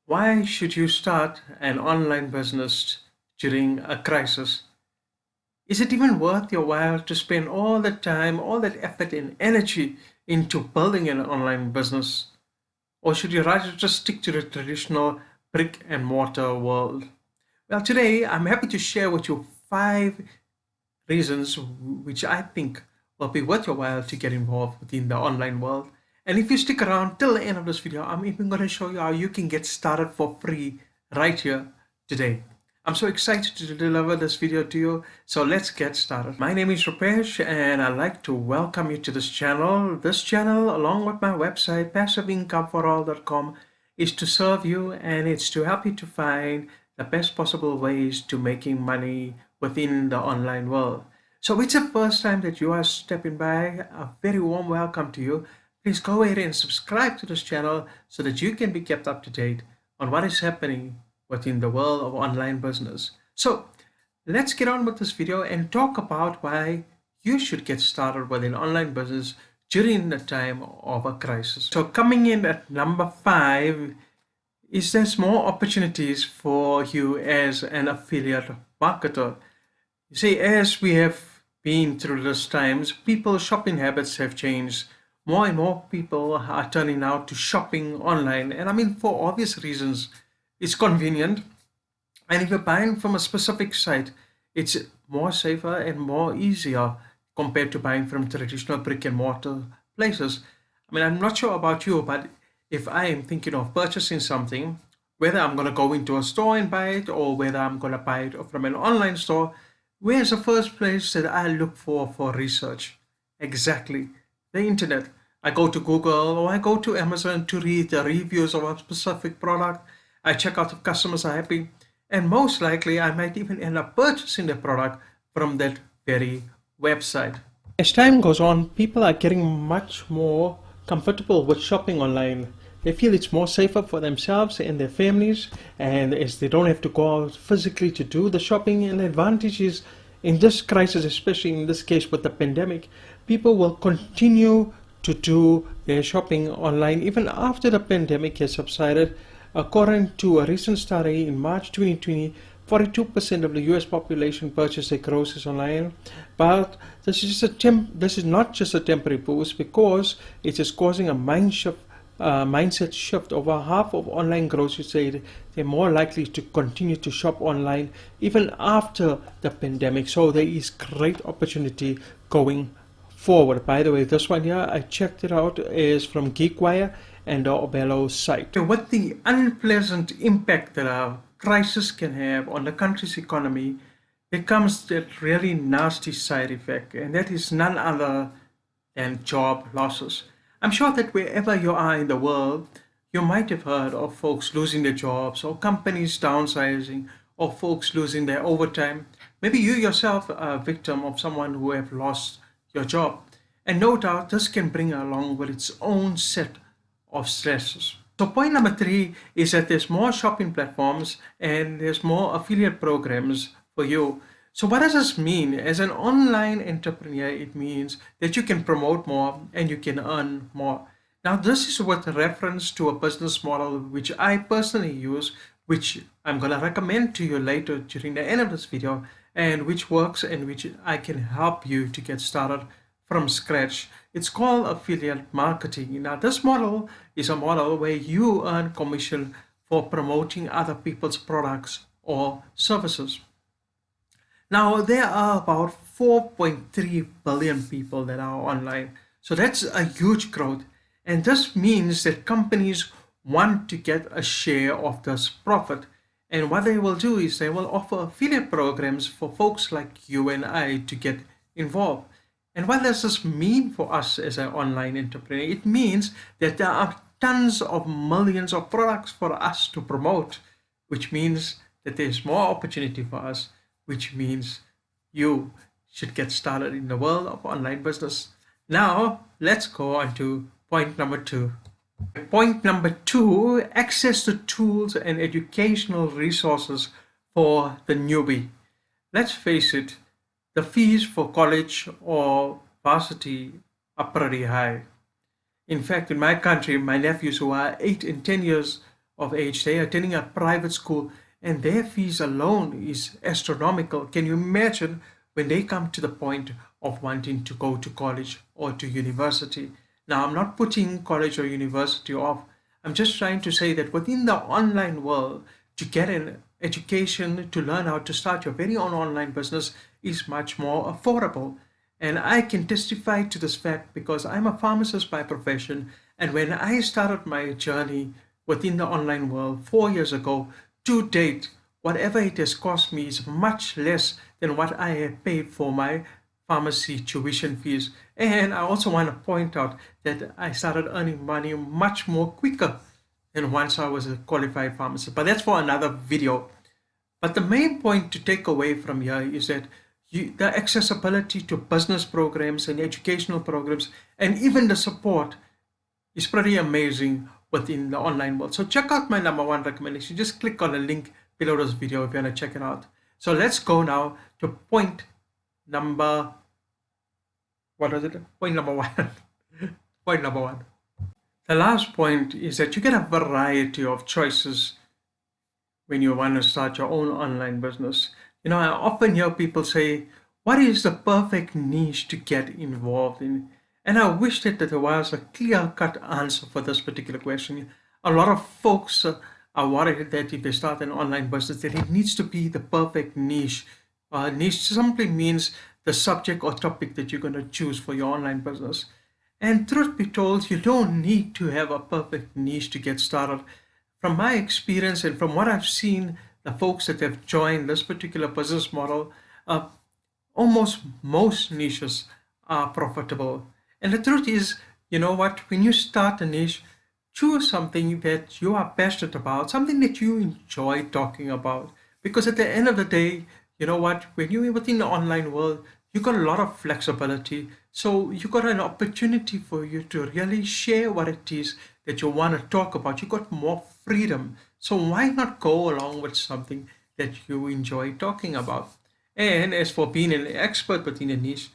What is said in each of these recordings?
Why should you start an online business during a crisis? Is it even worth your while to spend all that time, all that effort and energy into building an online business? Or should you rather just stick to the traditional brick and mortar world? Well, today I'm happy to share with you 5 reasons which I think will be worth your while to get involved within the online world. And if you stick around till the end of this video, I'm even going to show you how you can get started for free right here today. I'm so excited to deliver this video to you, so let's get started. My name is Rupesh and I'd like to welcome you to this channel. This channel, along with my website, passiveincomeforall.com, is to serve you and it's to help you to find the best possible ways to making money within the online world. So it's the first time that you are stepping by, a very warm welcome to you. Please go ahead and subscribe to this channel so that you can be kept up to date on what is happening within the world of online business. So let's get on with this video and talk about why you should get started with an online business during the time of a crisis. So coming in at number 5 is there's more opportunities for you as an affiliate marketer. You see, as we have been through these times, people's shopping habits have changed. More and more people are turning out to shopping online, and I mean for obvious reasons. It's convenient, and if you're buying from a specific site, it's more safer and more easier compared to buying from traditional brick and mortar places. I mean, I'm not sure about you, but if I am thinking of purchasing something, whether I'm going to go into a store and buy it or whether I'm going to buy it from an online store, where's the first place that I look for research? Exactly, the internet. I go to Google or I go to Amazon to read the reviews of a specific product. I check out if customers are happy, and most likely I might even end up purchasing the product from that very website. As time goes on, people are getting much more comfortable with shopping online. They feel it's more safer for themselves and their families, and as they don't have to go out physically to do the shopping. And the advantage is, in this crisis, especially in this case with the pandemic, people will continue to do their shopping online even after the pandemic has subsided. According to a recent study in March 2020, 42% of the US population purchased their groceries online. But this is not just a temporary boost, because it is causing a mindset shift. Over half of online groceries say they're more likely to continue to shop online even after the pandemic. So there is great opportunity going forward. By the way, this one here, I checked it out, is from GeekWire and the Obello site. What the unpleasant impact that a crisis can have on the country's economy, there comes that really nasty side effect, and that is none other than job losses. I'm sure that wherever you are in the world, you might have heard of folks losing their jobs, or companies downsizing, or folks losing their overtime. Maybe you yourself are a victim of someone who have lost your job. And no doubt this can bring along with its own set of stresses. So point number 3 is that there's more shopping platforms and there's more affiliate programs for you. So what does this mean? As an online entrepreneur, it means that you can promote more and you can earn more. Now this is with reference to a business model which I personally use, which I'm going to recommend to you later during the end of this video, and which works and which I can help you to get started from scratch. It's called affiliate marketing. Now this model is a model where you earn commission for promoting other people's products or services. Now there are about 4.3 billion people that are online. So that's a huge growth. And this means that companies want to get a share of this profit. And what they will do is they will offer affiliate programs for folks like you and I to get involved. And what does this mean for us as an online entrepreneur? It means that there are tons of millions of products for us to promote, which means that there's more opportunity for us, which means you should get started in the world of online business. Now, let's go on to point number 2. Point number 2, access to tools and educational resources for the newbie. Let's face it, the fees for college or varsity are pretty high. In fact, in my country, my nephews who are 8 and 10 years of age. They are attending a private school and their fees alone is astronomical. Can you imagine when they come to the point of wanting to go to college or to university? Now, I'm not putting college or university off. I'm just trying to say that within the online world, to get an education, to learn how to start your very own online business is much more affordable. And I can testify to this fact because I'm a pharmacist by profession. And when I started my journey within the online world 4 years ago, to date, whatever it has cost me is much less than what I have paid for my pharmacy tuition fees. And I also want to point out that I started earning money much more quicker than once I was a qualified pharmacist. But that's for another video. But the main point to take away from here is that the accessibility to business programs and educational programs and even the support is pretty amazing within the online world. So check out my number one recommendation. Just click on the link below this video if you want to check it out. So let's go now to point number, what was it? Point number one. Point number one. The last point is that you get a variety of choices when you want to start your own online business. You know, I often hear people say, what is the perfect niche to get involved in? And I wish that there was a clear-cut answer for this particular question. A lot of folks are worried that if they start an online business, that it needs to be the perfect niche. Niche simply means the subject or topic that you're going to choose for your online business. And truth be told, you don't need to have a perfect niche to get started. From my experience and from what I've seen, the folks that have joined this particular business model, almost most niches are profitable. And the truth is, you know what, when you start a niche, choose something that you are passionate about, something that you enjoy talking about. Because at the end of the day, you know what, when you're within the online world, you got a lot of flexibility. So you got an opportunity for you to really share what it is that you want to talk about. You got more freedom. So why not go along with something that you enjoy talking about? And as for being an expert within a niche,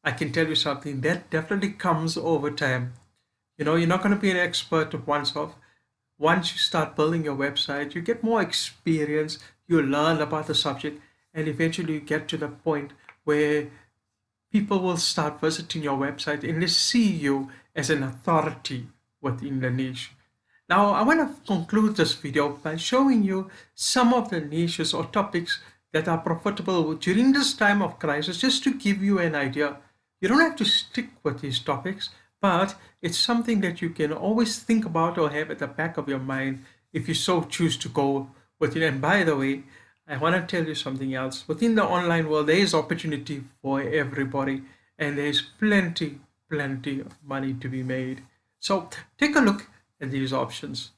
I can tell you something that definitely comes over time. You know, you're not going to be an expert once off. Once you start building your website, you get more experience, you learn about the subject, and eventually you get to the point where people will start visiting your website and they see you as an authority within the niche. Now, I want to conclude this video by showing you some of the niches or topics that are profitable during this time of crisis, just to give you an idea. You don't have to stick with these topics, but it's something that you can always think about or have at the back of your mind if you so choose to go with it. And by the way, I want to tell you something else. Within the online world, there is opportunity for everybody, and there is plenty of money to be made. So take a look at these options.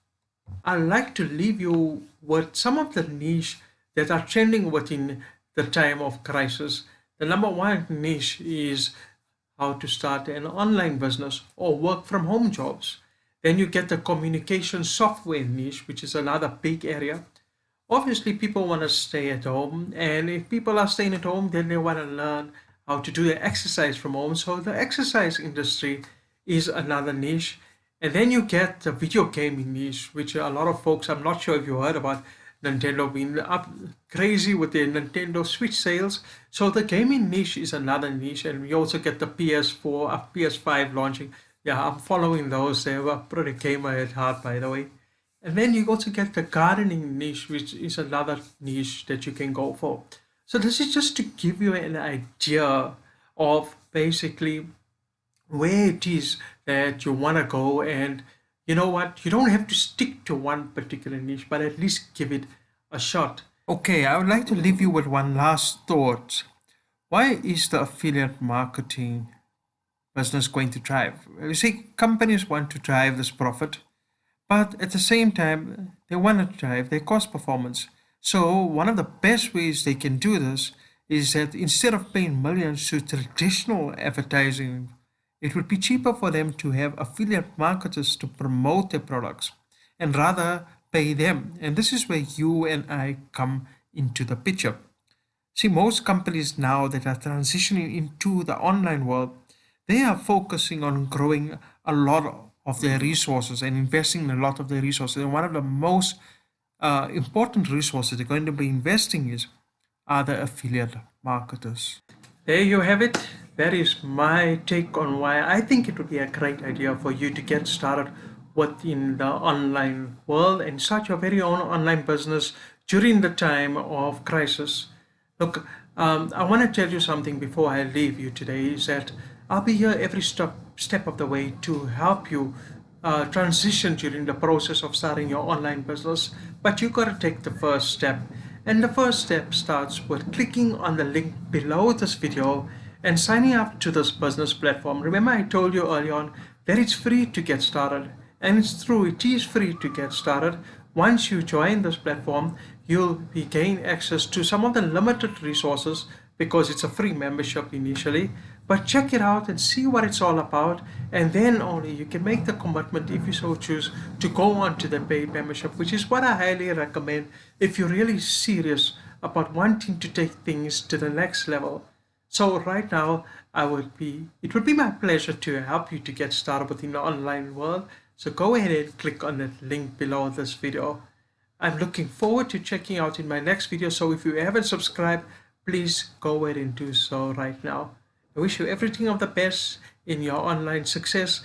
I'd like to leave you with some of the niche that are trending within the time of crisis. The number one niche is how to start an online business or work from home jobs. Then you get the communication software niche, which is another big area. Obviously, people want to stay at home, and if people are staying at home, then they want to learn how to do the exercise from home. So the exercise industry is another niche. And then you get the video gaming niche, which a lot of folks, I'm not sure if you heard about Nintendo being up crazy with their Nintendo Switch sales. So the gaming niche is another niche, and we also get the PS4, PS5 launching. Yeah, I'm following those. They were pretty gamer at heart, by the way. And then you also get the gardening niche, which is another niche that you can go for. So this is just to give you an idea of basically where it is that you want to go. And you know what? You don't have to stick to one particular niche, but at least give it a shot. Okay, I would like to leave you with one last thought. Why is the affiliate marketing business going to thrive? Well, you see, companies want to drive this profit, but at the same time, they want to drive their cost performance. So one of the best ways they can do this is that instead of paying millions to traditional advertising, it would be cheaper for them to have affiliate marketers to promote their products and rather pay them. And this is where you and I come into the picture. See, most companies now that are transitioning into the online world, they are focusing on growing a lot of their resources and investing in a lot of their resources. And one of the most important resources they're going to be investing is are the affiliate marketers. There you have it. That is my take on why I think it would be a great idea for you to get started within the online world and start your very own online business during the time of crisis. Look, I want to tell you something before I leave you today is that I'll be here every step of the way to help you transition during the process of starting your online business. But you got to take the first step. And the first step starts with clicking on the link below this video and signing up to this business platform. Remember, I told you earlier on that it's free to get started. And it's true, it is free to get started. Once you join this platform, you'll be gain access to some of the limited resources because it's a free membership initially. But check it out and see what it's all about, and then only you can make the commitment, if you so choose, to go on to the paid membership, which is what I highly recommend if you're really serious about wanting to take things to the next level. So right now, it would be my pleasure to help you to get started within the online world. So go ahead and click on the link below this video. I'm looking forward to checking out in my next video. So if you haven't subscribed, please go ahead and do so right now. I wish you everything of the best in your online success.